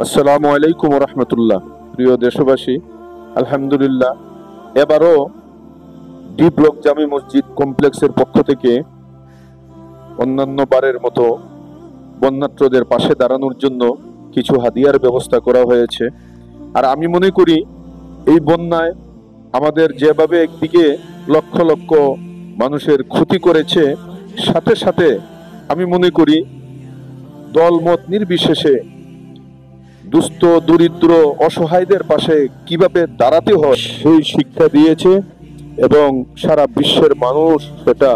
আসসালামু আলাইকুম রহমতুল্লাহ। প্রিয় দেশবাসী, আলহামদুলিল্লাহ এবারও ডি ব্লক জামি মসজিদ কমপ্লেক্সের পক্ষ থেকে অন্যান্য বারের মতো বন্যার্তদের পাশে দাঁড়ানোর জন্য কিছু হাদিয়ার ব্যবস্থা করা হয়েছে। আর আমি মনে করি এই বন্যায় আমাদের যেভাবে একদিকে লক্ষ লক্ষ মানুষের ক্ষতি করেছে, সাথে সাথে আমি মনে করি দলমত নির্বিশেষে দুস্থ দরিদ্র অসহায়দের পাশে কিভাবে দাঁড়াতে হয় সেই শিক্ষা দিয়েছে এবং সারা বিশ্বের মানুষ সেটা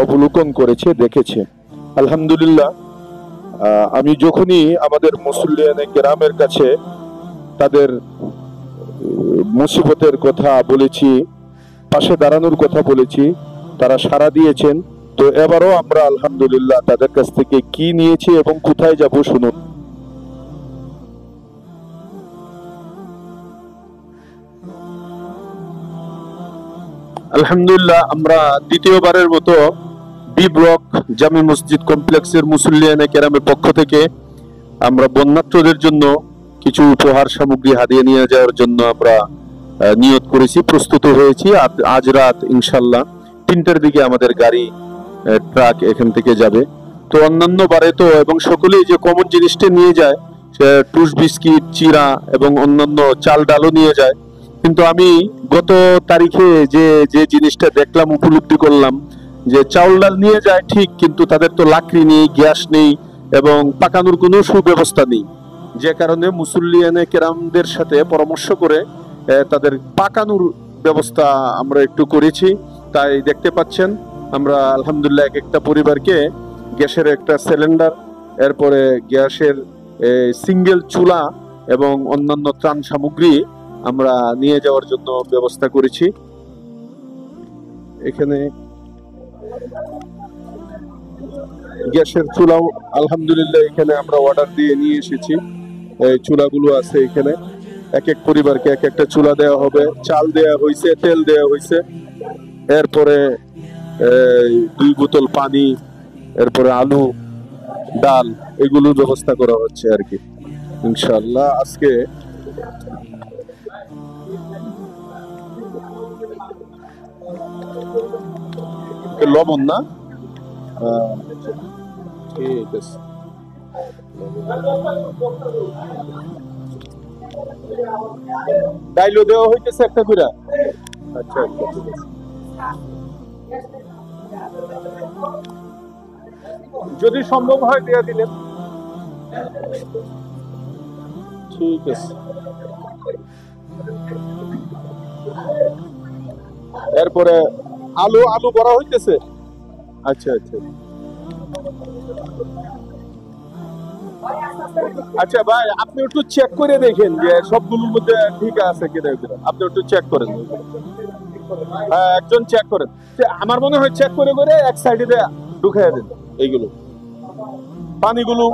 অবলোকন করেছে, দেখেছে। আলহামদুলিল্লাহ, আমি যখনই আমাদের মুসল্লিয়ানে কেরামের কাছে তাদের মুসিবতের কথা বলেছি, পাশে দাঁড়ানোর কথা বলেছি, তারা সাড়া দিয়েছেন। তো এবারও আমরা আলহামদুলিল্লাহ তাদের কাছ থেকে কি নিয়েছি এবং কোথায় যাব শুনুন। আলহামদুলিল্লাহ, আমরা দ্বিতীয়বারের মতো বি ব্লক জামি মসজিদ কমপ্লেক্সের মুসল্লিয়ানে কেরামের পক্ষ থেকে আমরা বন্যার্তদের জন্য কিছু উপহার সামগ্রী হাদিয়া নিয়ে যাওয়ার জন্য আমরা নিয়ত করেছি, প্রস্তুত হয়েছি। আজ রাত ইনশাল্লাহ 3টার দিকে আমাদের গাড়ি ট্রাক এখান থেকে যাবে। তো অন্যান্য বারে তো এবং সকলেই যে কমন জিনিসটা নিয়ে যায়, টুস বিস্কিট, চিরা এবং অন্যান্য চাল ডালও নিয়ে যায়। কিন্তু আমি গত তারিখে যে যে জিনিসটা দেখলাম, উপলব্ধি করলাম যে চাউল ডাল নিয়ে যায় ঠিক, কিন্তু তাদের তো লাকড়ি নেই, গ্যাস নেই এবং পাকানোর কোনো সুব্যবস্থা নেই। যে কারণে মুসল্লিয়ানে কেরামদের সাথে পরামর্শ করে তাদের পাকানোর ব্যবস্থা আমরা একটু করেছি। তাই দেখতে পাচ্ছেন আমরা আলহামদুলিল্লাহ এক একটা পরিবারকে গ্যাসের একটা সিলিন্ডার, এরপরে গ্যাসের সিঙ্গেল চুলা এবং অন্যান্য ত্রাণ সামগ্রী আমরা নিয়ে যাওয়ার জন্য ব্যবস্থা করেছি। এখানে গ্যাসের চুলাও আলহামদুলিল্লাহ এখানে আমরা অর্ডার দিয়ে নিয়ে এসেছি। এই চুলাগুলো আছে এখানে, এক এক পরিবারকে এক একটা চুলা দেওয়া হবে। চাল দেওয়া হয়েছে, তেল দেওয়া হয়েছে, এরপরে 2 বোতল পানি, এরপরে আলু, ডাল, এগুলোর ব্যবস্থা করা হচ্ছে আর কি। ইনশাআল্লাহ আজকে লবণ না, ঠিক আছে। ডাইলও দেওয়া হইতেছে একটা করে। আচ্ছা আচ্ছা, ঠিক আছে। যদি সম্ভব হয় দেয়া দিলেন, ঠিক আছে। এরপরে আলু আলু করা হইতেছে। আচ্ছা আচ্ছা আচ্ছা ভাই, আপনি একটু চেক করে দেখেন যে সবগুলোর মধ্যে ঠিক আছে কিনা। আপনি একটু চেক করেন, একজন চেক করেন। আমার মনে হয় চেক করে করে এক সাইডে ঢুকাইয়া দেন এইগুলো পানিগুলো।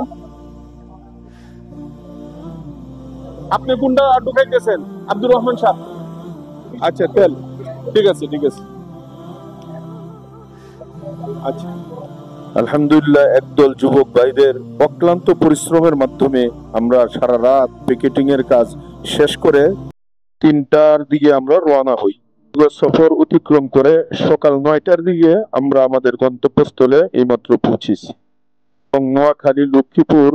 আপনি কোনটা ঢুকাইতেছেন? আব্দুর রহমান সাহেব। আচ্ছা, তেল, ঠিক আছে ঠিক আছে। আচ্ছা, আলহামদুলিল্লাহ একদল যুবক ভাইদের অক্লান্ত পরিশ্রমের মাধ্যমে আমরা সারা রাত পিকেটিং এর কাজ শেষ করে 3টার দিকে আমরা রওনা হই। সফর অতিক্রম করে সকাল 9টার দিকে আমরা আমাদের গন্তব্যস্থলে এইমাত্র পৌঁছেছি। এবং নোয়াখালী লক্ষ্মীপুর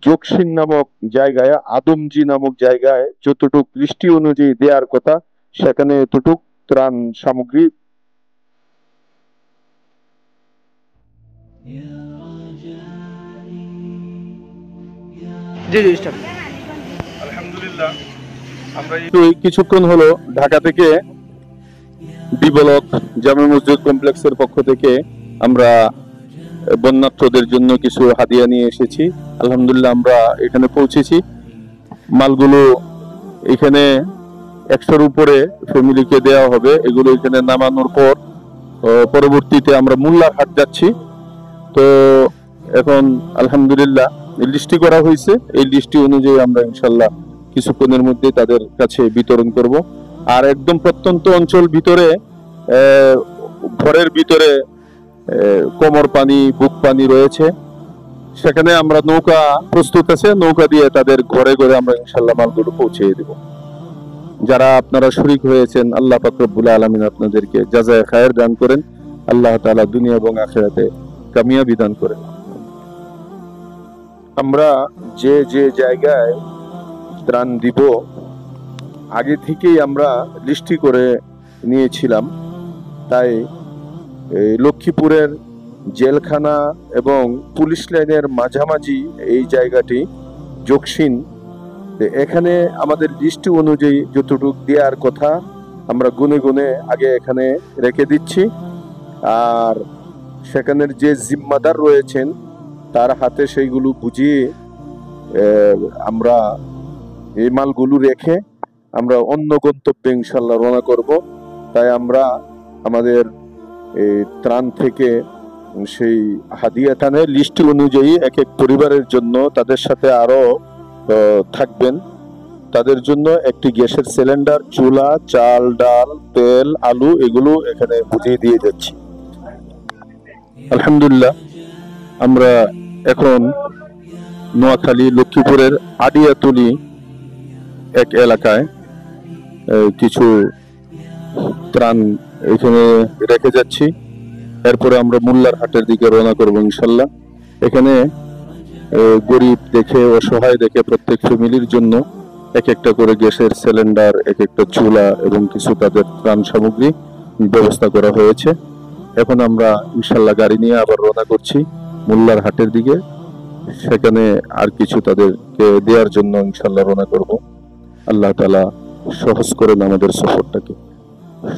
জোকসিং নামক জায়গায়, আদমজি নামক জায়গায় যতটুক দৃষ্টি অনুযায়ী দেওয়ার কথা, সেখানে এতটুক ত্রাণ সামগ্রী। আলহামদুলিল্লাহ, আমরা কিছুক্ষণ হলো ঢাকা থেকে বি ব্লক জামে মসজিদ কমপ্লেক্সের পক্ষ থেকে আমরা বন্যার্তদের জন্য কিছু হাদিয়া নিয়ে এসেছি। আলহামদুলিল্লাহ আমরা এখানে পৌঁছেছি। মালগুলো এখানে 100-র উপরে ফ্যামিলিকে দেওয়া হবে। এগুলো এখানে নামানোর পর পরবর্তীতে আমরা মোল্লার হাট যাচ্ছি। তো এখন আলহামদুলিল্লাহ লিস্টি করা হয়েছে, এই লিস্টি অনুযায়ী আমরা ইনশাল্লাহ কিছুক্ষণের মধ্যে তাদের কাছে বিতরণ করব। আর একদম প্রত্যন্ত অঞ্চল ভিতরে, ঘরের ভিতরে কোমর পানি, বুক পানি রয়েছে। সেখানে আমরা নৌকা প্রস্তুত আছে, নৌকা দিয়ে তাদের ঘরে ঘরে আমরা ইনশাল্লাহ মালগুলো পৌঁছে দিব। যারা আপনারা শরীক হয়েছেন, আল্লাহ পাক রব্বুল আলামিন আপনাদেরকে জাযায়ে খায়ের দান করেন। আল্লাহ তাআলা দুনিয়া এবং আখিরাতে কামিয়াবি দান করেন। আমরা যে যে জায়গায় ত্রাণ দিব আগে থেকেই আমরা লিস্টি করে নিয়েছিলাম, তাই লক্ষ্মীপুরের জেলখানা এবং পুলিশ লাইনের মাঝামাঝি এই জায়গাটি জকসিন। এখানে আমাদের লিস্ট অনুযায়ী যতটুকু দেওয়ার কথা আমরা গুনে গুনে আগে এখানে রেখে দিচ্ছি, আর সেখানের যে জিম্মাদার রয়েছেন তার হাতে সেইগুলো বুঝিয়ে আমরা এই মালগুলো রেখে আমরা অন্য গন্তব্যে ইনশাল্লাহ রওনা করব। তাই আমরা আমাদের এই ত্রাণ থেকে সেই হাদিয়া টানের লিস্ট অনুযায়ী এক এক পরিবারের জন্য তাদের সাথে আরো থাকবেন, তাদের জন্য একটি গ্যাসের সিলিন্ডার, চুলা, চাল, ডাল, তেল, আলু এগুলো এখানে বুঝিয়ে দিয়ে যাচ্ছি। আলহামদুলিল্লাহ, আমরা এখন নোয়াখালী লক্ষ্মীপুরের আডিয়াতুলি এক এলাকায় কিছু ত্রাণ এখানে রেখে যাচ্ছি। এরপরে আমরা মোল্লার হাটের দিকে রওনা করবো ইনশাল্লাহ। এখানে গরিব দেখে, অসহায় দেখে প্রত্যেক ফ্যামিলির জন্য এক একটা করে গ্যাসের সিলিন্ডার, এক একটা চুলা এবং কিছু তাদের ত্রাণ সামগ্রী ব্যবস্থা করা হয়েছে। এখন আমরা ইনশাল্লাহ গাড়ি নিয়ে আবার রওনা করছি মোল্লার হাটের দিকে। সেখানে আর কিছু তাদেরকে দেওয়ার জন্য ইনশাল্লাহ রওনা করব। আল্লাহ তাআলা সহজ করেন আমাদের সফরটাকে।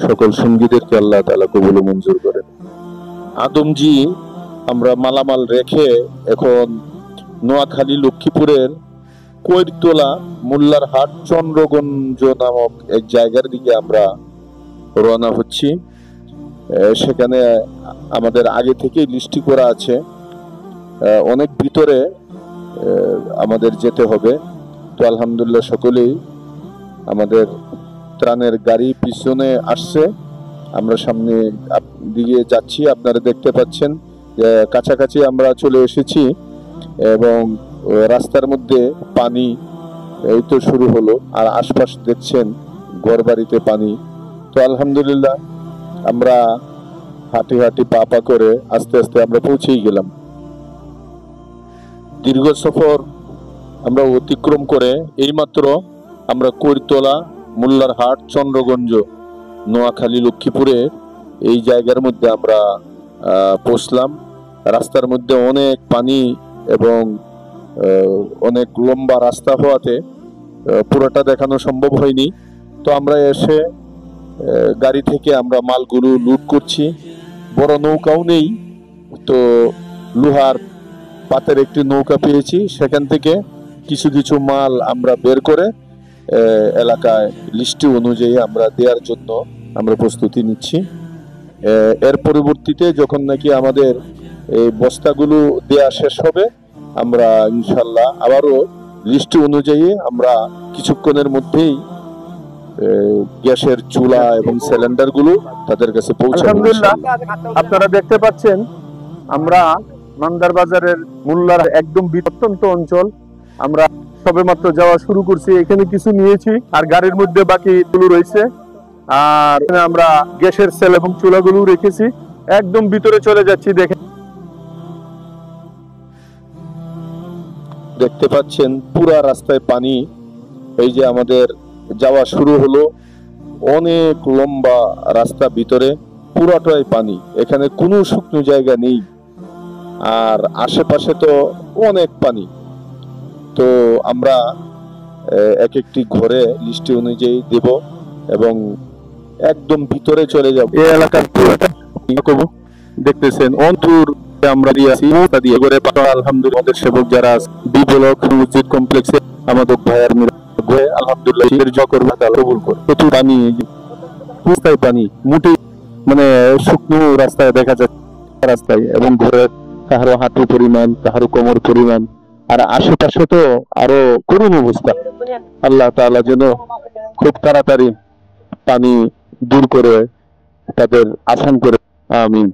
সকল সঙ্গীদেরকে আল্লাহ তাআলা কবুল ও মঞ্জুর করেন। আদমজি আমরা মালামাল রেখে এখন নোয়াখালী লক্ষ্মীপুরের কৈরতলা মোল্লার হাট চন্দ্রগঞ্জ নামক এক জায়গার দিকে আমরা রওনা হচ্ছি। সেখানে আমাদের আগে থেকেই লিস্টি করা আছে, অনেক ভিতরে আমাদের যেতে হবে। তো আলহামদুলিল্লাহ সকলেই আমাদের ত্রাণের গাড়ি পিছনে আসছে, আমরা সামনে দিকে যাচ্ছি। আপনারা দেখতে পাচ্ছেন যে কাছাকাছি আমরা চলে এসেছি এবং রাস্তার মধ্যে পানি এই তো শুরু হলো, আর আশপাশ দেখছেন ঘরবাড়িতে পানি। তো আলহামদুলিল্লাহ আমরা হাঁটি হাঁটি পা পা করে আস্তে আস্তে আমরা পৌঁছেই গেলাম। দীর্ঘ সফর আমরা অতিক্রম করে এইমাত্র আমরা কৈরতলা, মোল্লার হাট, চন্দ্রগঞ্জ, নোয়াখালী লক্ষ্মীপুরে এই জায়গার মধ্যে আমরা পৌঁছলাম। রাস্তার মধ্যে অনেক পানি এবং অনেক লম্বা রাস্তা হওয়াতে পুরোটা দেখানো সম্ভব হয়নি। তো আমরা এসে গাড়ি থেকে আমরা মালগুলো লুট করছি। বড় নৌকাও নেই, তো লোহার পাতের একটি নৌকা পেয়েছি, সেখান থেকে কিছু কিছু মাল আমরা বের করে এলাকায় লিস্টি অনুযায়ী আমরা দেওয়ার জন্য আমরা প্রস্তুতি নিচ্ছি। এর পরবর্তীতে যখন নাকি আমাদের এই বস্তাগুলো দেয়া শেষ হবে, আমরা ইনশাল্লাহ আবারও লিস্টি অনুযায়ী আমরা কিছুক্ষণের মধ্যেই গ্যাসের চুলা এবং সিলিন্ডার গুলো তাদের কাছে পৌঁছাবে। আলহামদুলিল্লাহ, আপনারা দেখতে পাচ্ছেন আমরা মান্দার বাজারের মোল্লার একদম প্রত্যন্ত অঞ্চল। আমরা সবেমাত্র যাওয়া শুরু করছি, এখানে কিছু নিয়েছি আর গাড়ির মধ্যে বাকি গুলো রয়েছে, আর আমরা গ্যাসের সেল এবং চুলাগুলো রেখেছি। একদম ভিতরে চলে যাচ্ছি। দেখতে পাচ্ছেন পুরা রাস্তায় পানি। এই যে আমাদের যাওয়া শুরু হলো, অনেক লম্বা রাস্তা, ভিতরে পুরাটাই পানি, এখানে কোনো শুকনো জায়গা নেই, আর আশেপাশে তো অনেক পানি। তো আমরা এক একটি ঘরে লিস্টি অনুযায়ী দেব এবং একদম ভিতরে চলে যাব। এই এলাকার পুরোটা দেখতেছেন অন্তর আমরা দিয়েছি দিয়ে করে। আলহামদুলিল্লাহ আমাদের সেবক যারা বি ব্লক মসজিদ কমপ্লেক্সে আমাদের ভাইয়ার মিলে আলহামদুলিল্লাহ কবুল করে। প্রচুর পানি, রাস্তায় পানি মুঠি, মানে শুকনো রাস্তায় দেখা যাচ্ছে রাস্তায়, এবং ঘরের কাহারো হাঁটু পরিমাণ, কাহারো কোমর পরিমাণ, আর আশেপাশে তো আরো করুণ অবস্থা। আল্লাহ তাআলা যেন খুব তাড়াতাড়ি পানি দূর করে তাদের আসান করে, আমিন।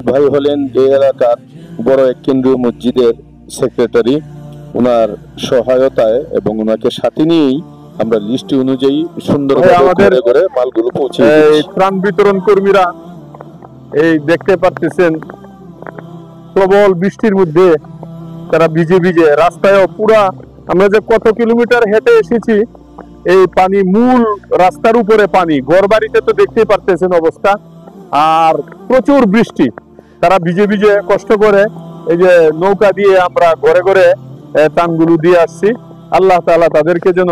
ভাই হলেন এই এলাকার বড় এক কেন্দ্রীয় মসজিদের সেক্রেটারি। ওনার সহায়তায় এবং ওনাকে সাথে নিয়েই আমরা লিস্ট অনুযায়ী সুন্দরভাবে আমাদের ঘরে ঘরে মালগুলো পৌঁছে ত্রাণ বিতরণ কর্মীরা এই দেখতে পাচ্ছেন প্রবল বৃষ্টির মধ্যে তারা ভিজে ভিজে রাস্তায়ও পুরা, আমরা যে কত কিলোমিটার হেঁটে এসেছি, এই পানি মূল রাস্তার উপরে পানি, ঘর বাড়িতে তো দেখতেই পারতেছেন অবস্থা, আর প্রচুর বৃষ্টি। তারা ভিজে ভিজে কষ্ট করে এই যে নৌকা দিয়ে আমরা ঘরে ঘরে ত্রাণগুলো দিয়ে আসছি। আল্লাহ তাআলা তাদেরকে যেন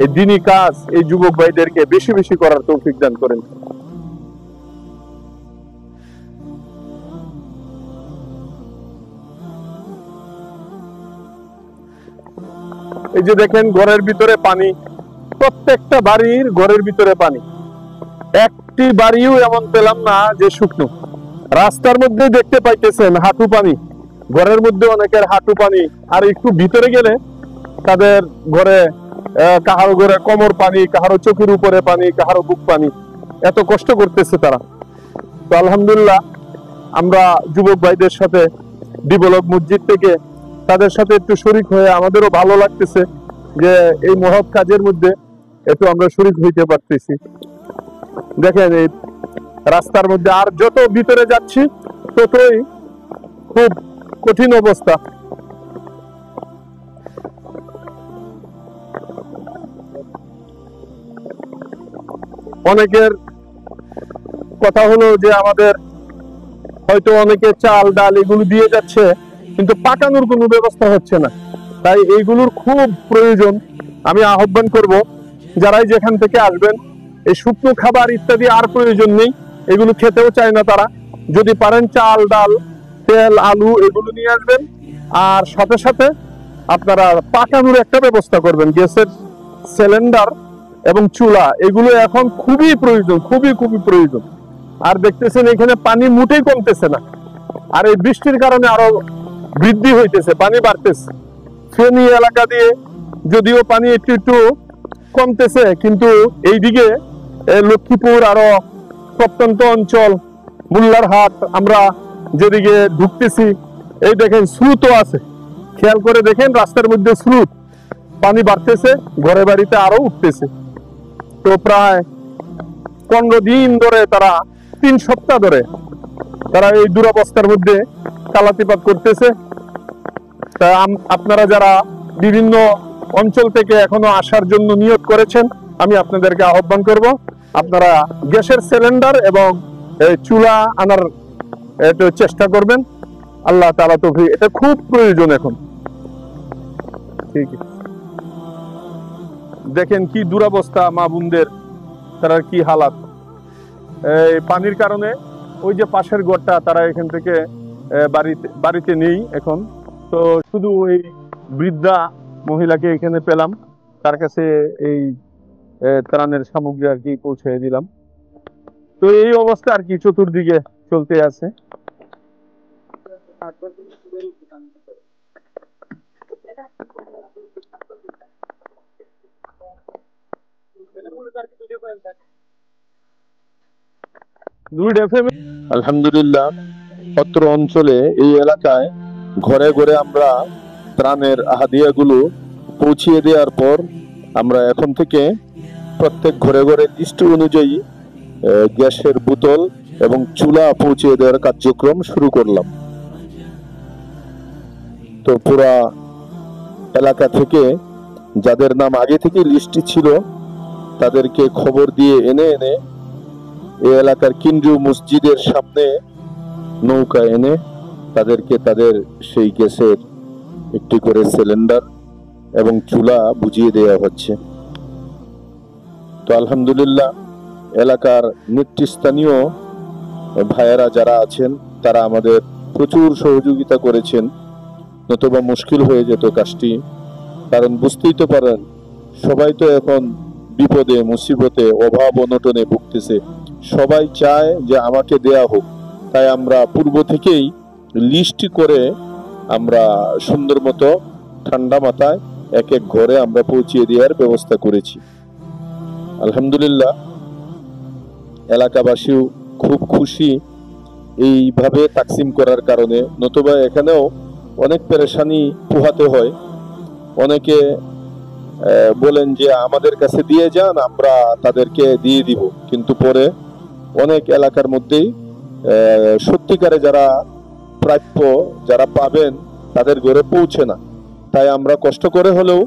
এই দিনী কাজ এই যুবক ভাইদেরকে বেশি বেশি করার তৌফিক দান করেন। এই যে দেখেন ঘরের ভিতরে পানি, প্রত্যেকটা বাড়ির ঘরের ভিতরে পানি, একটি বাড়িও এমন পেলাম না যে শুকনো। রাস্তার মধ্যে দেখতে পাইতেছেন হাঁটু পানি, ঘরের মধ্যে অনেকের হাঁটু পানি, আর একটু ভিতরে গেলে তাদের ঘরে কাহারো ঘরে কোমর পানি, কাহারো চোখের উপরে পানি, কাহারো বুক পানি, এত কষ্ট করতেছে তারা। তো আলহামদুলিল্লাহ আমরা যুবক ভাইদের সাথে ডিবলক মসজিদ থেকে তাদের সাথে একটু শরীক হয়ে আমাদেরও ভালো লাগতেছে যে এই মহৎ কাজের মধ্যে একটু আমরা শরীক হইতে পারতেছি। দেখেন এই রাস্তার মধ্যে, আর যত ভিতরে যাচ্ছি ততই খুব কঠিন অবস্থা। অনেকের কথা হলো যে আমাদের হয়তো অনেকে চাল ডাল এগুলো দিয়ে যাচ্ছে, কিন্তু পাকানোর কোনো ব্যবস্থা হচ্ছে না, তাই এইগুলোর খুব প্রয়োজন। আমি আহ্বান করব যারাই যেখান থেকে আসবেন, এই শুকনো খাবার ইত্যাদি আর প্রয়োজন নেই, এগুলো খেতেও চায় না তারা। যদি পারেন চাল ডাল তেল আলু এগুলো নিয়ে আসবেন, আর সাথে সাথে আপনারা পাকানোর একটা ব্যবস্থা করবেন। গ্যাসের সিলিন্ডার এবং চুলা এগুলো এখন খুবই প্রয়োজন, খুবই খুবই প্রয়োজন। আর দেখতেছেন এখানে পানি মোটেই কমতেছে না, আর এই বৃষ্টির কারণে আরো বৃদ্ধি হইতেছে, পানি বাড়তেছে। ফেনী এলাকা দিয়ে যদিও পানি একটু একটু কমতেছে, কিন্তু এইদিকে লক্ষ্মীপুর আরো প্রত্যন্ত অঞ্চল মোল্লারহাট আমরা যেদিকে ঢুকতেছি, এই দেখেন স্রোতও আছে, খেয়াল করে দেখেন রাস্তার মধ্যে স্রোত, পানি বাড়তেছে, ঘরে বাড়িতে আরো উঠতেছে। তো প্রায় 15 দিন ধরে তারা, 3 সপ্তাহ ধরে তারা এই দুরবস্থার মধ্যে কালাতিপাত করতেছে। তা আপনারা যারা বিভিন্ন অঞ্চল থেকে এখনো আসার জন্য নিয়ত করেছেন, আমি আপনাদেরকে আহ্বান করব আপনারা গ্যাসের সিলিন্ডার এবং চুলা আনার চেষ্টা করবেন। আল্লাহ তাআলা তৌফিক, এটা খুব প্রয়োজন এখন। ঠিক আছে, দেখেন কি দুরবস্থা মা বোনদের, তারা কি হালাত। এই পানির কারণে ওই যে পাশের ঘরটা, তারা এখান থেকে বাড়িতে নেই এখন। তো শুধু ওই বৃদ্ধা মহিলাকে এখানে পেলাম, তার কাছে এই ত্রাণের সামগ্রী আর কি পৌঁছে দিলাম। তো এই অবস্থা আর কি চতুর্দিকে চলতে আছে। আলহামদুলিল্লাহ অত্র অঞ্চলে এই এলাকায় ঘরে ঘরে আমরা ত্রাণের হাদিয়াগুলো পৌঁছিয়ে দেওয়ার পর আমরা এখন থেকে প্রত্যেক ঘরে ঘরে লিস্ট অনুযায়ী গ্যাসের বোতল এবং চুলা পৌঁছে দেওয়ার কার্যক্রম শুরু করলাম। তো পুরা এলাকা থেকে যাদের নাম আগে থেকে লিস্টে ছিল তাদেরকে খবর দিয়ে এনে এনে এই এলাকার কেন্দ্রীয় মসজিদের সামনে নৌকা এনে তাদেরকে তাদের সেই গ্যাসের একটি করে সিলিন্ডার এবং চুলা বুঝিয়ে দেওয়া হচ্ছে। তো আলহামদুলিল্লাহ এলাকার নেতৃস্থানীয় ভাইয়েরা যারা আছেন তারা আমাদের প্রচুর সহযোগিতা করেছেন, নতুবা মুশকিল হয়ে যেত কাজটি। কারণ বুঝতেই তো পারেন সবাই তো এখন বিপদে মুসিবতে অভাব অনটনে ভুগতেছে, সবাই চায় যে আমাকে দেয়া হোক। তাই আমরা পূর্ব থেকেই লিস্ট করে আমরা সুন্দর মতো ঠান্ডা মাথায় এক এক ঘরে আমরা পৌঁছিয়ে দেওয়ার ব্যবস্থা করেছি। আলহামদুলিল্লাহ এলাকাবাসীও খুব খুশি এইভাবে তাকসিম করার কারণে, নতুবা এখানেও অনেক পেরেশানি পোহাতে হয়। অনেকে বলেন যে আমাদের কাছে দিয়ে যান, আমরা তাদেরকে দিয়ে দিব, কিন্তু পরে অনেক এলাকার মধ্যেই সত্যিকারে যারা প্রাপ্য, যারা পাবেন, তাদের ঘরে পৌঁছে না। তাই আমরা কষ্ট করে হলেও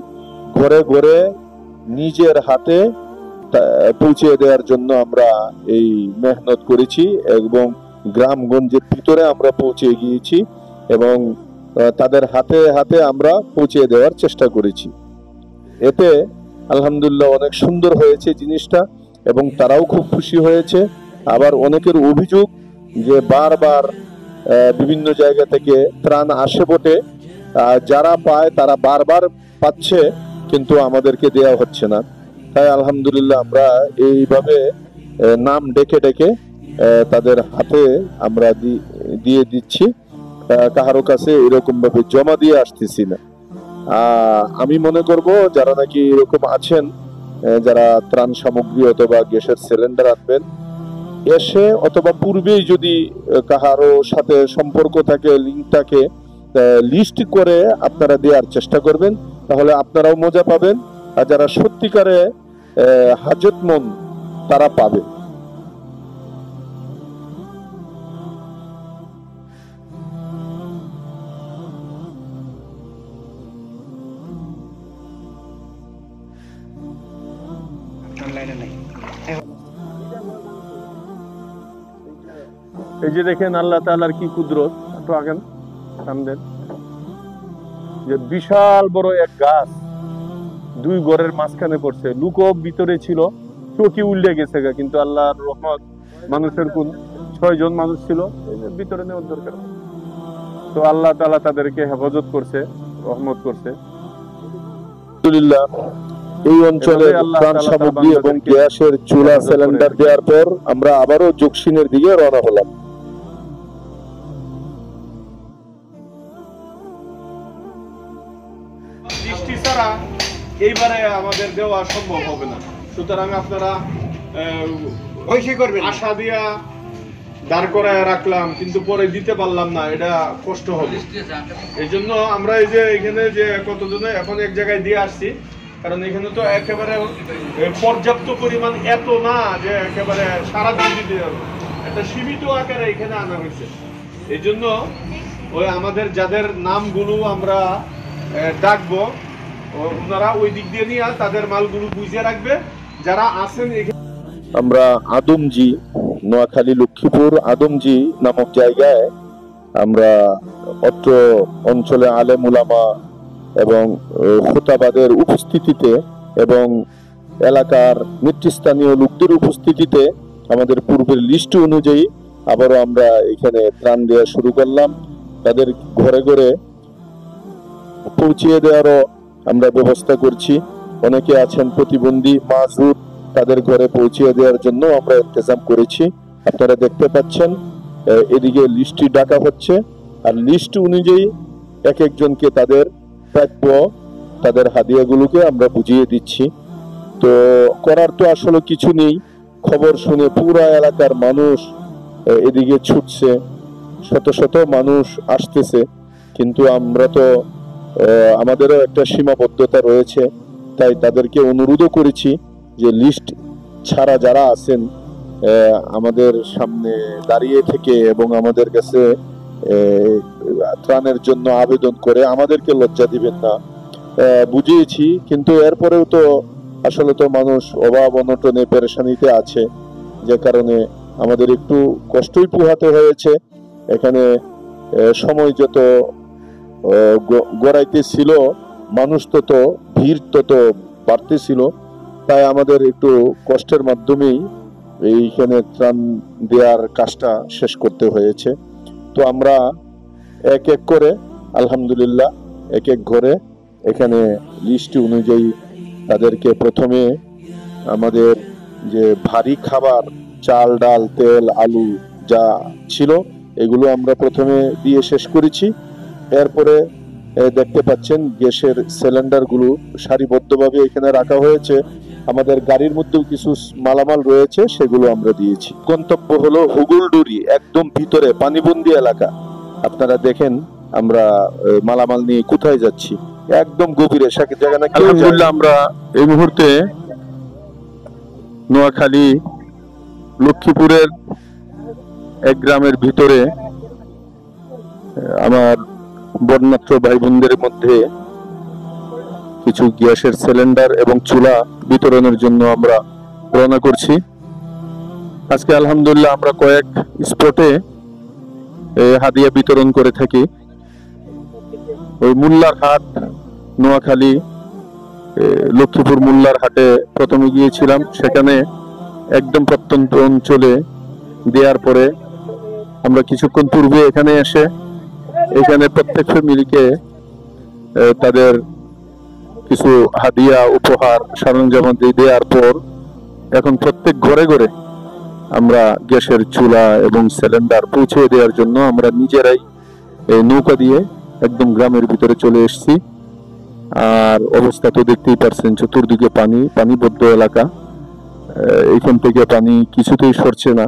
ঘরে ঘরে নিজের হাতে পৌঁছে দেওয়ার জন্য আমরা এই মেহনত করেছি এবং গ্রামগঞ্জের ভিতরে আমরা পৌঁছে গিয়েছি এবং তাদের হাতে হাতে আমরা পৌঁছে দেওয়ার চেষ্টা করেছি। এতে আলহামদুলিল্লাহ অনেক সুন্দর হয়েছে জিনিসটা এবং তারাও খুব খুশি হয়েছে। আবার অনেকের অভিযোগ যে বারবার বিভিন্ন জায়গা থেকে ত্রাণ আসে বটে, যারা পায় তারা বারবার পাচ্ছে, কিন্তু আমাদেরকে দেয়া হচ্ছে না। তাই আলহামদুলিল্লাহ আমরা এইভাবে নাম ডেকে ডেকে তাদের হাতে আমরা দিয়ে দিচ্ছি, কাহারো কাছে এরকম ভাবে জমা দিয়ে আসতেছি না। আমি মনে করব যারা নাকি এরকম আছেন, যারা ত্রাণ সামগ্রী অথবা গ্যাসের সিলিন্ডার আনবেন, এসে অথবা পূর্বেই যদি কাহারো সাথে সম্পর্ক থাকে, লিঙ্ক থাকে, লিস্ট করে আপনারা দেওয়ার চেষ্টা করবেন, তাহলে আপনারাও মজা পাবেন, আর যারা সত্যিকারে হাজতমন্দ তারা পাবে। এই যে দেখেন আল্লাহ তাআলার কি কুদরত, একটু আগেন সামনে যে বিশাল বড় এক গাছ দুই ঘরের মাঝখানে পড়ছে, লুকো ভিতরে ছিল, চোখি উল্টে গেছে, কিন্তু আল্লাহর রহমত, মানুষের কোন 6 জন মানুষ ছিল ভিতরে নেওয়ার দরকার, তো আল্লাহ তাআলা তাদেরকে হেফাজত করছে, রহমত করছে। আলহামদুলিল্লাহ এই অঞ্চলে ত্রাণ সামগ্রী এবং গ্যাসের চুলা সিলিন্ডার দেওয়ার পর আমরা আবারও জকসিনের দিকে রওনা হলাম। বৃষ্টি ছাড়া এইবারে আমাদের দেওয়া সম্ভব হবে না, সুতরাং আপনারা আশা দিয়া দাঁড় করায় রাখলাম, কিন্তু পরে দিতে পারলাম না, এটা কষ্ট হবে। এই জন্য আমরা এই যে এখানে যে কতজনে এখন এক জায়গায় দিয়ে আসছি, কারণ এখানে তো একেবারে পর্যাপ্ত পরিমাণ এত না যে একেবারে সারা দিন দিতে হবে, একটা সীমিত আকারে এখানে আনা হয়েছে। এই জন্য ওই আমাদের যাদের নামগুলো আমরা ডাকবো, ওনারা ওই দিক দিয়ে নিয়ে তাদের মালগুলো বুঝিয়ে রাখবে যারা আছেন এখানে। আমরা আদমজি, নোয়াখালী লক্ষ্মীপুর আদমজি নামক জায়গায় আমরা অত্র অঞ্চলে আলেম উলামা এবং খুতাবাদের উপস্থিতিতে এবং এলাকার নেতৃস্থানীয় লোকদের উপস্থিতিতে আমাদের পূর্বের লিস্ট অনুযায়ী আবারও আমরা এখানে ত্রাণ দেওয়া শুরু করলাম। তাদের ঘরে ঘরে পৌঁছিয়ে দেওয়ারও আমরা ব্যবস্থা করছি। অনেকে আছেন প্রতিবন্ধী, মাজুর, তাদের ঘরে পৌঁছিয়ে দেওয়ার জন্য আমরা ইন্তজাম করেছি। আপনারা দেখতে পাচ্ছেন এদিকে লিস্টটি ডাকা হচ্ছে, আর লিস্ট অনুযায়ী এক একজনকে তাদের প্রাপ্য, তাদের হাদিয়াগুলোকে আমরা বুঝিয়ে দিচ্ছি। তো করার তো আসলে কিছু নেই, খবর শুনে পুরা এলাকার মানুষ এদিকে ছুটছে, শত শত মানুষ আসতেছে, কিন্তু আমরা তো আমাদেরও একটা সীমাবদ্ধতা রয়েছে, তাই তাদেরকে অনুরোধও করেছি যে লিস্ট ছাড়া যারা আছেন আমাদের সামনে দাঁড়িয়ে থেকে এবং আমাদের কাছে ত্রাণের জন্য আবেদন করে আমাদেরকে লজ্জা দিবেন না, বুঝিয়েছি। কিন্তু এরপরেও তো আসলে তো মানুষ অভাব অনটনে পেরেশানিতে আছে, যে কারণে আমাদের একটু কষ্টই পোহাতে হয়েছে। এখানে সময় যত গড়াইতে ছিল, মানুষ তত ভিড় তত বাড়তেছিল, তাই আমাদের একটু কষ্টের মাধ্যমেই এইখানে ত্রাণ দেওয়ার কাজটা শেষ করতে হয়েছে। তো আমরা এক এক করে আলহামদুলিল্লাহ এক এক ঘরে এখানে লিস্ট অনুযায়ী তাদেরকে প্রথমে আমাদের যে ভারী খাবার, চাল ডাল তেল আলু যা ছিল এগুলো আমরা প্রথমে দিয়ে শেষ করেছি। এরপরে দেখতে পাচ্ছেন গ্যাসের সিলিন্ডার গুলো সারিবদ্ধভাবে এখানে রাখা হয়েছে আমাদের গাড়ির মধ্যেও কিছু মালামাল রয়েছে, সেগুলো আমরা দিয়েছি। গন্তব্য হলো হুগুলডুরি, একদম ভিতরে পানিবন্দী এলাকা। আপনারা দেখেন আমরা মালামাল নিয়ে কোথায় যাচ্ছি, একদম গভীরে জায়গা না। আলহামদুলিল্লাহ, আমরা এই মুহূর্তে নোয়াখালী লক্ষ্মীপুরের এক গ্রামের ভিতরে আমার বন্যাত্র ভাই বোনদের মধ্যে কিছু গ্যাসের সিলিন্ডার এবং চুলা বিতরণের জন্য আমরা রওনা করছি। আজকে আলহামদুলিল্লাহ আমরা কয়েক স্পটে হাদিয়া বিতরণ করে থাকি। ওই মোল্লার হাট, নোয়াখালী লক্ষ্মীপুর মোল্লার হাটে প্রথমে গিয়েছিলাম। সেখানে একদম প্রত্যন্ত অঞ্চলে দেওয়ার পরে আমরা কিছুক্ষণ পূর্বে এখানে এসে এখানে প্রত্যেক ফ্যামিলিকে তাদের কিছু হাদিয়া উপহার সরঞ্জাম দেওয়ার পর এখন প্রত্যেক ঘরে ঘরে আমরা গ্যাসের চুলা এবং সিলিন্ডার পৌঁছে দেওয়ার জন্য আমরা নিজেরাই নৌকা দিয়ে একদম গ্রামের ভিতরে চলে এসেছি। আর অবস্থা তো দেখতেই পারছেন, চতুর্দিকে পানিবদ্ধ এলাকা। এখান থেকে পানি কিছুতেই সরছে না,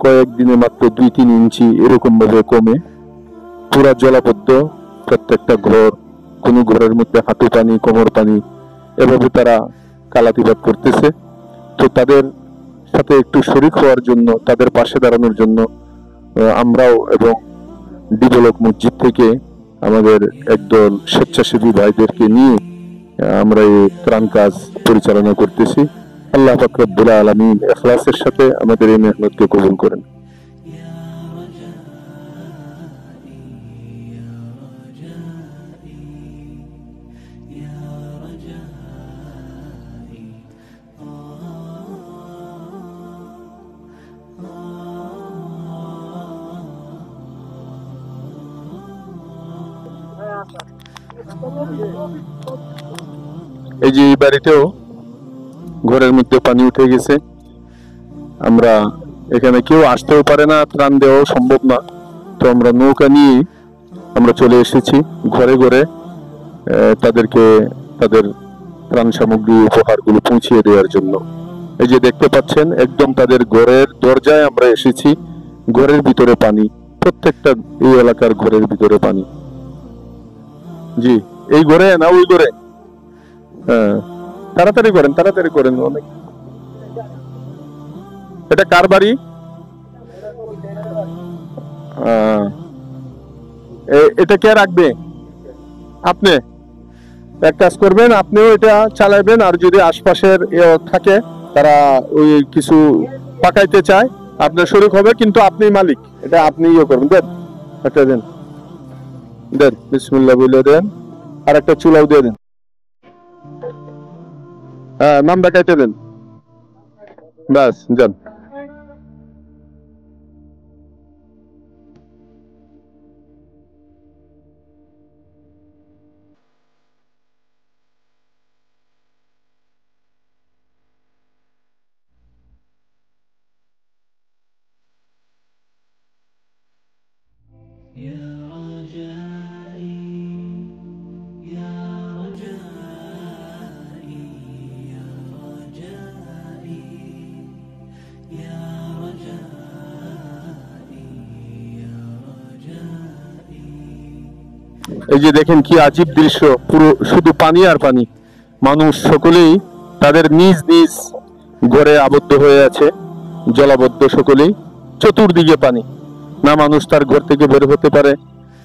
কয়েকদিনে মাত্র 2-3 ইঞ্চি এরকম ভাবে কমে পুরা জলাবদ্ধ প্রত্যেকটা ঘর। কোন ঘরের মধ্যে হাঁটু পানি, কোমর পানি, এভাবে তারা কালাতিপাত করতেছে। তো তাদের সাথে একটু শরীক হওয়ার জন্য, তাদের পাশে দাঁড়ানোর জন্য আমরাও এবং ডেভেলপ মসজিদ থেকে আমাদের একদল স্বেচ্ছাসেবী ভাইদেরকে নিয়ে আমরা এই ত্রাণ কাজ পরিচালনা করতেছি। আল্লাহ পাক রব্বুল আলামিন ইখলাসের সাথে আমাদের এই মেহনতকে কবুল করেন। এই যে এই বাড়িতেও ঘরের মধ্যে পানি উঠে গেছে। আমরা এখানে কেউ আসতেও পারে না, ত্রাণ দেওয়াও সম্ভব না। তো আমরা নৌকা নিয়ে আমরা চলে এসেছি ঘরে ঘরে তাদেরকে তাদের ত্রাণ সামগ্রী উপহারগুলো পৌঁছিয়ে দেওয়ার জন্য। এই যে দেখতে পাচ্ছেন, একদম তাদের ঘরের দরজায় আমরা এসেছি। ঘরের ভিতরে পানি, প্রত্যেকটা এই এলাকার ঘরের ভিতরে পানি। জি, এই ঘরে না ওই ঘরে? হ্যাঁ, তাড়াতাড়ি করেন অনেক। এটা কার বাড়ি? এটা কে রাখবে? আপনি এক কাজ করবেন, আপনিও এটা চালাবেন। আর যদি আশপাশের থাকে তারা ওই কিছু পাকাইতে চায়, আপনার শরীক হবে, কিন্তু আপনি মালিক, এটা আপনি করবেন। দেন একটা দেন, বিসমিল্লাহ বলে দেন। আর একটা চুলাও দিয়ে দেন। হ্যাঁ, নাম দেখাইতে দেন, ব্যাস যান। এই যে দেখেন কি আজীব দৃশ্য, পুরো শুধু পানি আর পানি। মানুষ সকলেই তাদের নিজ নিজ ঘরে আবদ্ধ হয়ে আছে, জলাবদ্ধ সকলেই। চতুর্দিকে পানি, না মানুষ তার ঘর থেকে বের হতে পারে,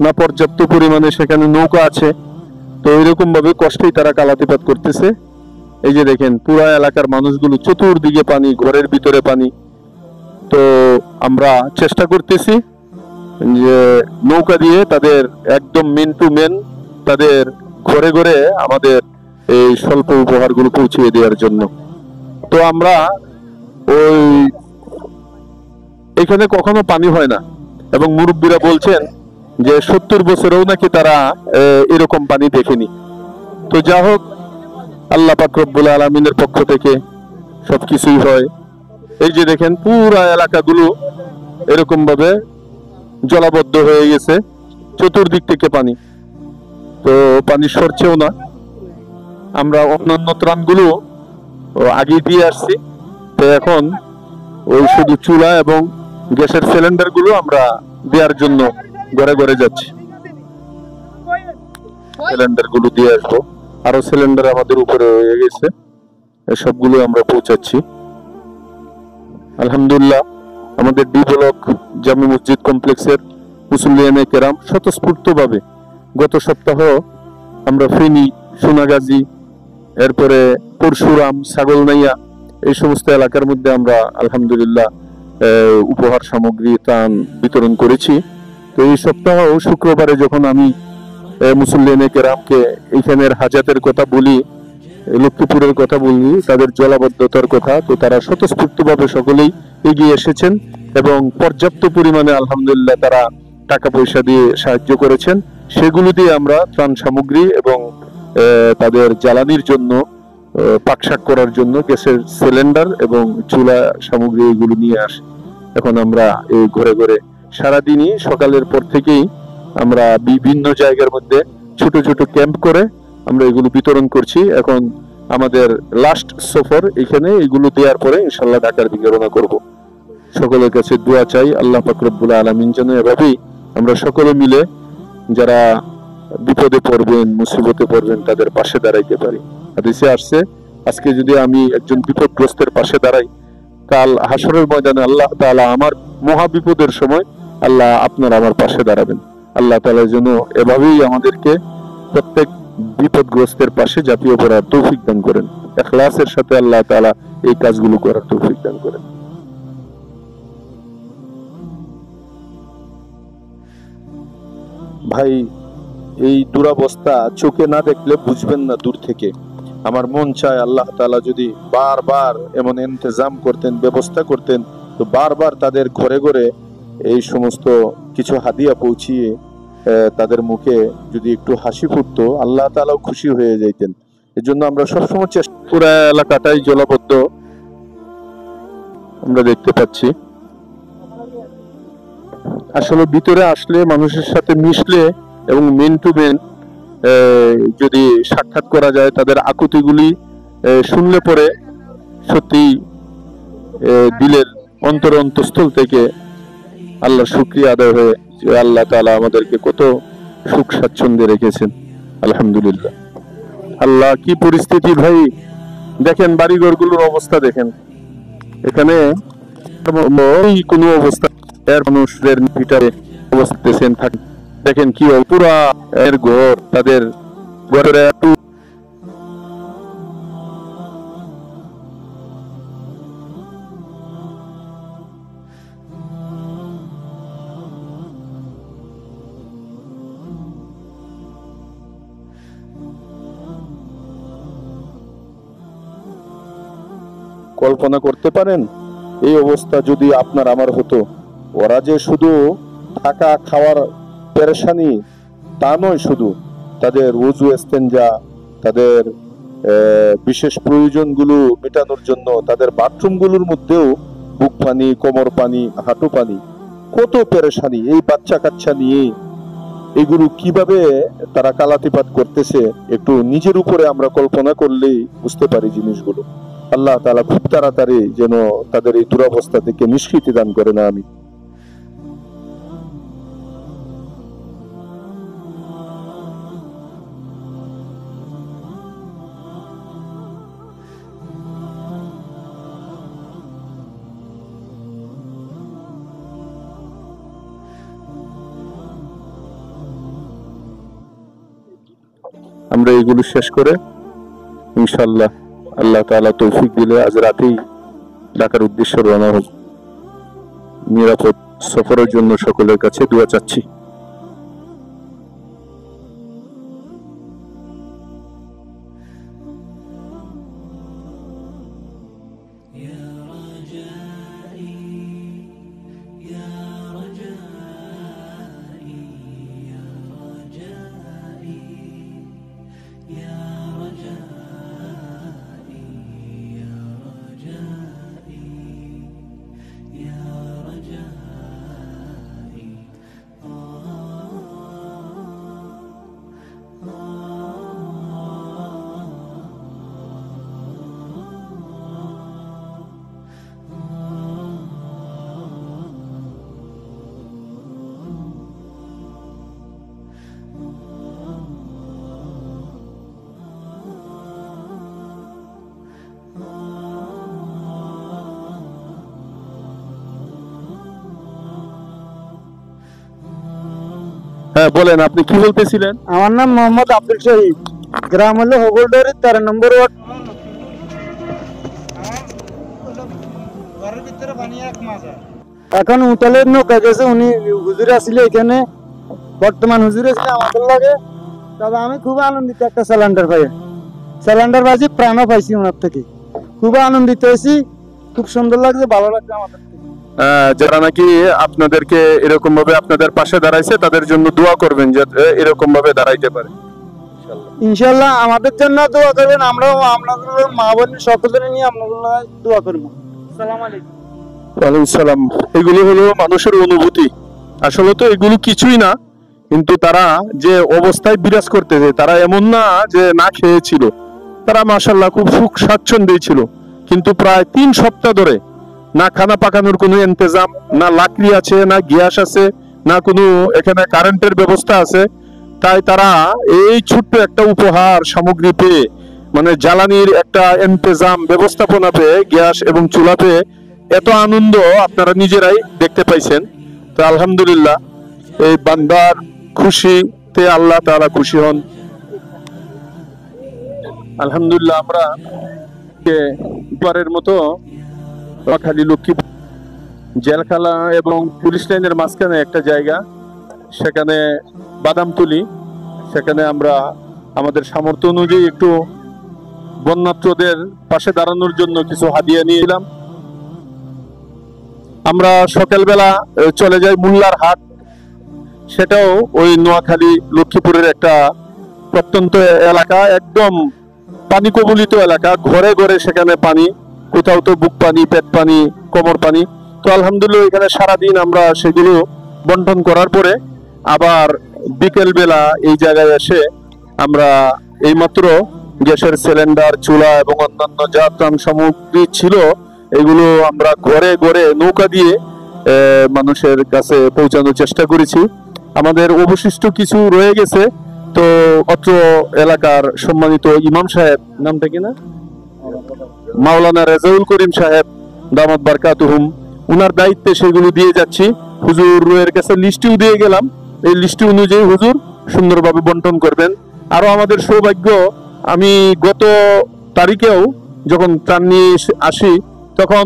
না পর্যাপ্ত পরিমাণে সেখানে নৌকা আছে। তো এরকম ভাবে কষ্টেই তারা কালাতিপাত করতেছে। এই যে দেখেন পুরা এলাকার মানুষগুলো, চতুর্দিকে পানি, ঘরের ভিতরে পানি। তো আমরা চেষ্টা করতেছি যে নৌকা দিয়ে তাদের একদম মেন টু মেন তাদের ঘরে ঘরে আমাদের এই স্বল্প উপহারগুলো পৌঁছিয়ে দেওয়ার জন্য। তো আমরা ওই এখানে কখনো পানি হয় না, এবং মুরব্বীরা বলছেন যে 70 বছরেও নাকি তারা এরকম পানি দেখেনি। তো যা হোক, আল্লাহ পাক রব্বুল আলামিনের পক্ষ থেকে সবকিছুই হয়। এই যে দেখেন পুরা এলাকাগুলো এরকম ভাবে জলাবদ্ধ হয়ে গেছে, চতুর্দিক থেকে পানি। তো পানি সরছেও না। আমরা অন্যান্য ত্রাণগুলো আগে দিয়ে আসছি। তো এখন ওই শুধু চুলা এবং গ্যাসের সিলিন্ডার গুলো আমরা দেওয়ার জন্য ঘরে ঘরে যাচ্ছি, সিলিন্ডার গুলো দিয়ে আসবো। আরো সিলিন্ডার আমাদের উপরে হয়ে গেছে, সবগুলো আমরা পৌঁছাচ্ছি। আলহামদুলিল্লাহ, আমাদের ডি ব্লক জামি মসজিদ কমপ্লেক্সের মুসল্লিয়ানে কেরাম স্বতঃস্ফূর্ত ভাবে গত সপ্তাহ আমরা ফেনী, সোনাগাজী, এরপরে পরশুরাম, ছাগলনাইয়া এই সমস্ত এলাকার মধ্যে আমরা আলহামদুলিল্লাহ উপহার সামগ্রী ত্রাণ বিতরণ করেছি। তো এই সপ্তাহ শুক্রবারে যখন আমি মুসল্লিয়ানে কেরামকে এইখানের হাজাতের কথা বলি, লক্ষ্মীপুরের কথা বলি, তাদের জলাবদ্ধতার কথা, তো তারা স্বতঃস্ফূর্তভাবে সকলেই এগিয়ে এসেছেন এবং পর্যাপ্ত পরিমাণে আলহামদুলিল্লাহ তারা টাকা পয়সা দিয়ে সাহায্য করেছেন। সেগুলো দিয়ে আমরা ত্রাণ সামগ্রী এবং তাদের জ্বালানির জন্য, পাকশাক করার জন্য গ্যাসের সিলিন্ডার এবং চুলা সামগ্রী এগুলো নিয়ে আসি। এখন আমরা এই ঘরে ঘরে সারাদিনই সকালের পর থেকেই আমরা বিভিন্ন জায়গার মধ্যে ছোট ছোট ক্যাম্প করে আমরা এগুলো বিতরণ করছি। এখন আমাদের লাস্ট সফর এখানে, এগুলো দেওয়ার পরে ইনশাল্লাহ ঢাকার দিকে রওনা করব। সকলের কাছে দোয়া চাই, আল্লাহ পাক রব্বুল আলামিন যেন এভাবেই আমরা সকলে মিলে যারা বিপদে পড়বেন, মুসিবতে পড়বেন, তাদের পাশে দাঁড়াইতে পারি। হাদিসে আসছে, আজকে যদি আমি একজন বিপদগ্রস্তের পাশে দাঁড়াই, কাল হাসরের ময়দানে আল্লাহ তাআলা আমার মহা বিপদের সময় আল্লাহ আপনার আমার পাশে দাঁড়াবেন। আল্লাহ তাআলা যেন এভাবেই আমাদেরকে প্রত্যেক বিপদগ্রস্তের পাশে ঝাঁপিয়ে পড়ার তৌফিক দান করেন। ইখলাসের সাথে আল্লাহ তাআলা এই কাজগুলো করার তৌফিক দান করেন। ভাই, এই দুরবস্থা চোখে না দেখলে বুঝবেন না দূর থেকে। আমার মন চায় আল্লাহ তাআলা যদি বারবার এমন ইন্তজাম করতেন, ব্যবস্থা করতেন, তো বারবার তাদের ঘরে ঘরে এই সমস্ত কিছু হাদিয়া পৌঁছিয়ে তাদের মুখে যদি একটু হাসি ফুটতো, আল্লাহ তাআলাও খুশি হয়ে যাইতেন। এজন্য আমরা সবসময় চেষ্টা, পুরো এলাকাটাই জলাবদ্ধ আমরা দেখতে পাচ্ছি। আসলে ভিতরে আসলে, মানুষের সাথে মিশলে এবং মেন টু মেন যদি সাক্ষাৎ করা যায়, তাদের আকুতিগুলি শুনলে পরে সত্যি দিলের অন্তরস্থল থেকে আল্লাহর শুকরিয়া আদায় হয়ে যে আল্লাহ তাআলা আমাদেরকে কত সুখ স্বাচ্ছন্দ্যে রেখেছেন। আলহামদুলিল্লাহ। আল্লাহ, কি পরিস্থিতি ভাই! দেখেন বাড়িঘরগুলোর অবস্থা, দেখেন এখানে কোন অবস্থা, এর মানুষদের ভিতরে অবস্থাতেছেন থাকেন, দেখেন কি পুরা এর ঘর, তাদের ঘরের একটু কল্পনা করতে পারেন এই অবস্থা যদি আপনার আমার হতো। ওরা যে শুধু থাকা খাওয়ার পেরেশানি তা নয়, শুধু তাদের ওযু ইস্তেনজা, তাদের বিশেষ প্রয়োজনগুলো মেটানোর জন্য তাদের বাথরুমগুলোর মধ্যেও বুক পানি, কোমর পানি, হাঁটু পানি, কত পেরেশানি। এই বাচ্চা কাচ্চা নিয়ে এগুলো কিভাবে তারা কালাতিপাত করতেছে, একটু নিজের উপরে আমরা কল্পনা করলেই বুঝতে পারি জিনিসগুলো। আল্লাহ তাআলা খুব তাড়াতাড়ি যেন তাদের এই দুরবস্থা থেকে নিষ্কৃতি দান করে না। আমি আমরা এগুলো শেষ করে ইনশাআল্লাহ আল্লাহ তাআলা তৌফিক দিলে আজ রাতেই ঢাকার উদ্দেশ্যে রওনা হব। নিরাপদ সফরের জন্য সকলের কাছে দোয়া চাচ্ছি। يا رجائي হ্যাঁ বলেন, আপনি কি বলতেছিলেন? আমার নাম মোহাম্মদ আব্দুল শহীদ, গ্রাম হলো হগলডারি 13 নম্বর ওয়ার্ড। এখন উতালের নৌকা গেছে, উনি হুজুর আসলে এখানে, বর্তমান হুজুর আসলে আমাদের লাগে। তবে আমি খুব আনন্দিত, একটা সিলিন্ডার পাই, সিলিন্ডার বাজি প্রাণও পাইছি ওনার থেকে, খুব আনন্দিত হয়েছি, খুব সুন্দর লাগছে, ভালো লাগছে আমাদের। যারা নাকি আপনাদেরকে এরকম ভাবে আপনাদের পাশে দাঁড়াইছে তাদের জন্য দোয়া করবেন যাতে এরকম ভাবে দাঁড়াইতে পারে। ইনশাআল্লাহ আমাদের জন্য দোয়া করবেন, আমরাও আপনাদের মা বোন সকলের নিয়ে আপনাদের দোয়া করব। আসসালামু আলাইকুম। ওয়ালাইকুম সালাম। এগুলো হলো মানুষের অনুভূতি, আসলে তো এগুলো কিছুই না, কিন্তু তারা যে অবস্থায় বিরাজ করতেছে, তারা এমন না যে না খেয়েছিল, তারা মাশাআল্লাহ খুব সুখ স্বাচ্ছন্দ্যে ছিল, কিন্তু প্রায় 3 সপ্তাহ ধরে না খানা পাকানোর কোনো ইন্তজাম, না লাকড়ি আছে, না গ্যাস আছে, না কোনো এখানে কারেন্টের ব্যবস্থা আছে। তাই তারা এই ছোট্ট একটা উপহার সামগ্রী পেয়ে, মানে জ্বালানির একটা ইন্তজাম ব্যবস্থাপনা পেয়ে, গ্যাস এবং চুলা পেয়ে এত আনন্দ আপনারা নিজেরাই দেখতে পাইছেন। তো আলহামদুলিল্লাহ, এই বান্দার খুশিতে আল্লাহ তাআলা খুশি হন। আলহামদুলিল্লাহ, আমরা এবারের মতো নোয়াখালী লক্ষ্মীপুর জেলখালা এবং পুলিশ লাইনের মাঝখানে একটা জায়গা, সেখানে বাদামতলি, সেখানে আমরা আমাদের সামর্থ্য অনুযায়ী একটু বন্যার্তদের পাশে দাঁড়ানোর জন্য কিছু হাদিয়া নিয়ে এলাম। আমরা সকালবেলা চলে যাই মোল্লার হাট, সেটাও ওই নোয়াখালী লক্ষ্মীপুরের একটা প্রত্যন্ত এলাকা, একদম পানি কবলিত এলাকা, ঘরে ঘরে সেখানে পানি, কোথাও তো বুক পানি, পেট পানি, কোমর পানি। তো আলহামদুলিল্লাহ এখানে সারাদিন আমরা সেগুলো বন্টন করার পরে আবার বিকেল বেলা এই জায়গায় এসে আমরা এইমাত্র গ্যাসের সিলিন্ডার, চুলা এবং অন্যান্য যা ত্রাণ সামগ্রী ছিল এগুলো আমরা ঘরে ঘরে নৌকা দিয়ে মানুষের কাছে পৌঁছানোর চেষ্টা করেছি। আমাদের অবশিষ্ট কিছু রয়ে গেছে, তো অত্র এলাকার সম্মানিত ইমাম সাহেব, নামটা কি না, মাওলানা রেজাউল করিম সাহেব দামাত বারকাতুহুম, উনার দায়িত্বে সেগুলো দিয়ে যাচ্ছি। হুজুরের কাছে লিস্টিও দিয়ে গেলাম, এই লিস্টি অনুযায়ী হুজুর সুন্দরভাবে বন্টন করবেন। আরো আমাদের সৌভাগ্য, আমি গত তারিখেও যখন ত্রাণ নিয়ে আসি তখন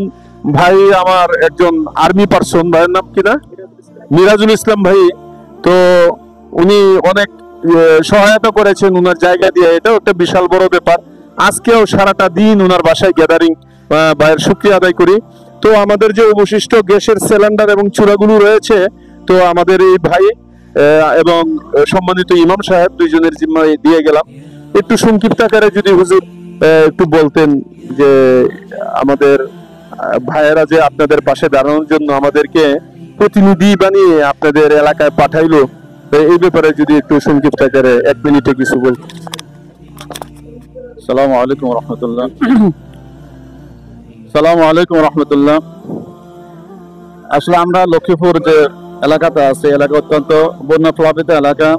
ভাই আমার একজন আর্মি পার্সন, ভাইয়ের নাম কিনা, মিরাজুল ইসলাম ভাই, তো উনি অনেক সহায়তা করেছেন উনার জায়গা দিয়ে, এটাও একটা বিশাল বড় ব্যাপার। আজকেও সারাটা দিন উনার বাসায় গ্যাদারিং, ভাইয়ের শুকরিয়া আদায় করি। তো আমাদের যে অবশিষ্ট গ্যাসের সিলিন্ডার এবং চূড়াগুলো রয়েছে, তো আমাদের এই ভাই এবং সম্মানিত ইমাম সাহেব দুইজনের জিম্মায় দিয়ে গেলাম। একটু সংক্ষিপ্ত আকারে যদি হুজুর একটু বলতেন যে আমাদের ভাইয়েরা যে আপনাদের পাশে দাঁড়ানোর জন্য আমাদেরকে প্রতিনিধি বানিয়ে আপনাদের এলাকায় পাঠাইলো, এই ব্যাপারে যদি একটু সংক্ষিপ্ত আকারে 1 মিনিটে কিছু বলতেন। আসসালামু আলাইকুম রহমতুল্লাহ। আসসালামু আলাইকুম রহমতুল্লাহ। আসলে আমরা লক্ষ্মীপুর যে এলাকাতে আছে, এলাকা অত্যন্ত বন্যা প্লাবিত এলাকা,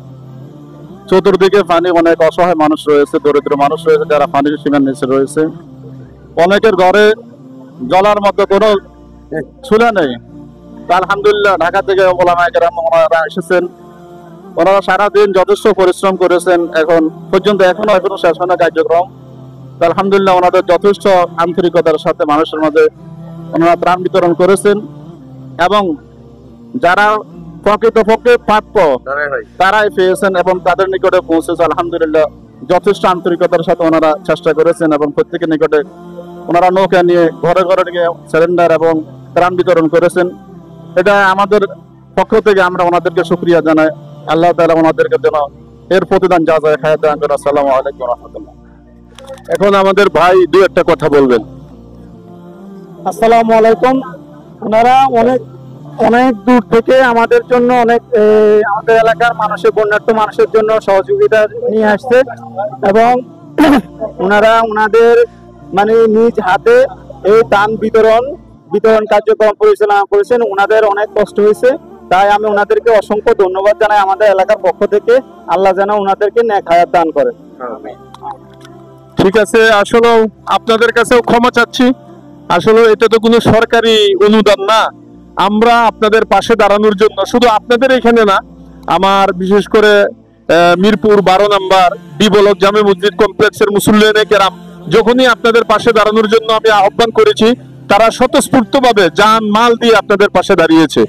চতুর্দিকে পানি, অনেক অসহায় মানুষ রয়েছে, দরিদ্র মানুষ রয়েছে যারা পানির সীমার নিচে রয়েছে, অনেকের ঘরে জলার মতো কোনো চুলা নেই। আলহামদুলিল্লাহ ঢাকা থেকে ওলামায়ে কেরাম ওনারা এসেছেন, ওনারা সারাদিন যথেষ্ট পরিশ্রম করেছেন, এখন পর্যন্ত এখনো শেষ হয় না কার্যক্রম। আলহামদুলিল্লাহ ওনাদের যথেষ্ট আন্তরিকতার সাথে মানুষের মাঝে ওনারা ত্রাণ বিতরণ করেছেন, এবং যারা প্রকৃতপক্ষে প্রাপ্য তারাই পেয়েছেন এবং তাদের নিকটে পৌঁছেছে। আলহামদুলিল্লাহ যথেষ্ট আন্তরিকতার সাথে ওনারা চেষ্টা করেছেন এবং প্রত্যেকের নিকটে ওনারা নৌকা নিয়ে ঘরে ঘরে নিয়ে সিলিন্ডার এবং ত্রাণ বিতরণ করেছেন। এটা আমাদের পক্ষ থেকে আমরা ওনাদেরকে শুকরিয়া জানাই। আল্লাহ তাআলা ওনাদেরকে যেন এর প্রতিদান যা যায় হায়াত দান করেন। আসসালামু আলাইকুম রাহমাতুল্লাহ। এখন আমাদের ভাই দু একটা কথা বলবেন। আসসালামু আলাইকুম। ওনারা অনেক অনেক দূর থেকে আমাদের জন্য, আমাদের এলাকার মানুষের, বন্যার্ত মানুষের জন্য সহযোগিতা নিয়ে আসছে, এবং ওনারা ওনাদের মানে নিজ হাতে এই ত্রাণ বিতরণ কার্যক্রম পরিচালনা করেছেন। ওনাদের অনেক কষ্ট হয়েছে, তাই আমি ওনাদেরকে অসংখ্য ধন্যবাদ জানাই আমাদের এলাকার পক্ষ থেকে। আল্লাহ যেন ওনাদেরকে নেক হায়াত দান করেন। ঠিক আছে, আসলে আপনাদের কাছেও ক্ষমা চাচ্ছি, আসলে এটা তো কোনো সরকারি অনুদান না, আমরা আপনাদের পাশে দাঁড়ানোর জন্য, শুধু আপনাদের এখানে না, আমার বিশেষ করে মিরপুর 12 নম্বর ডি ব্লক জামে মসজিদ কমপ্লেক্সের মুসল্লিয়ানে কেরাম যখনই আপনাদের পাশে দাঁড়ানোর জন্য আমি আহ্বান করেছি, তারা স্বতঃস্ফূর্তভাবে জান মাল দিয়ে আপনাদের পাশে দাঁড়িয়েছে।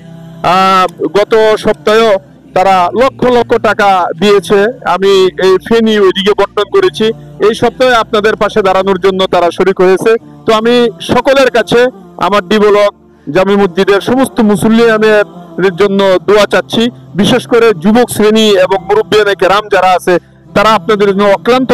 গত সপ্তাহেও তারা লক্ষ লক্ষ টাকা দিয়েছে, আমি এই ফেনী ওইদিকে বন্টন করেছি। এই সপ্তাহে আপনাদের পাশে দাঁড়ানোর জন্য তারা শরীক হয়েছে। তো আমি সকলের কাছে আমার ডি ব্লক জামে মসজিদের সমস্ত মুসল্লিয়ানের জন্য দোয়া চাচ্ছি। বিশেষ করে যুবক শ্রেণী এবং মুরব্বিয়ানে কেরাম যারা আছে, তারা আপনাদের জন্য অক্লান্ত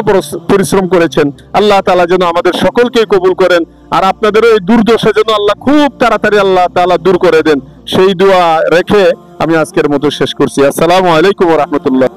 পরিশ্রম করেছেন। আল্লাহ তাআলা যেন আমাদের সকলকে কবুল করেন, আর আপনাদের এই দুর্দশা যেন আল্লাহ খুব তাড়াতাড়ি আল্লাহ তাআলা দূর করে দেন, সেই দোয়া রেখে আমি আজকের মতো শেষ করছি। আসসালামু আলাইকুম ওয়া রাহমাতুল্লাহ।